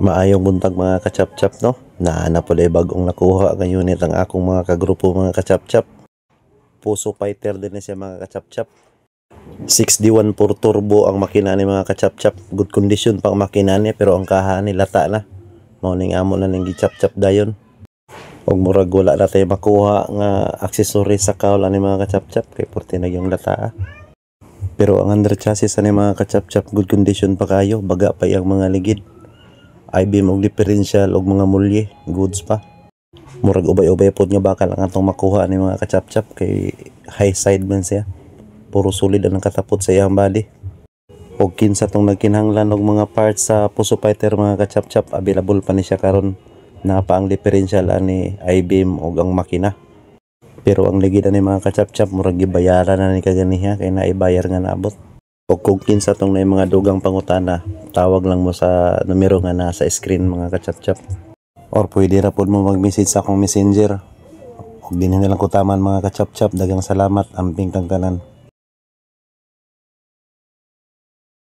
Maayong buntag mga kachap-chap no. Na pala bagong nakuha ng unit ang akong mga kagrupo mga kachap-chap. Puso fighter din na siya mga kachap-chap. 6D14 turbo ang makina ni mga kachap-chap. Good condition pang makina niya pero ang kaha ni lata na. Morning amo na ning gichap-chap dayon. Og murag wala na tayo makuha nga accessory sa kaula ni mga kachap-chap kay porte na yung lata. Pero ang under chassis ni mga kachap-chap good condition pa kayo, baga pa yung mga ligid. I-beam og differential og mga mulye, goods pa. Murag ubay-ubay pod nga bakal ang atong makuha ni mga kachap-chap kay high side man siya. Puro solid ang katapot sa iyang body. Og kinsa tong nagkinahanglan og mga parts sa Puso Fighter mga kachap-chap, available pa ni siya karon. Na pa ang differential ani I-beam og ang makina. Pero ang ligid ani mga kachap-chap murag gibayaran na ni kaganiha kay naibayar nga naabot. O kung kinsa tong na mga dugang pangutana, tawag lang mo sa numero nga nasa screen mga kachap-chap. Or pwede ra pod mo mag-message sa akong messenger. Og dinhi na lang ko taman mga kachap-chap. Daghang salamat, amping kang tanan.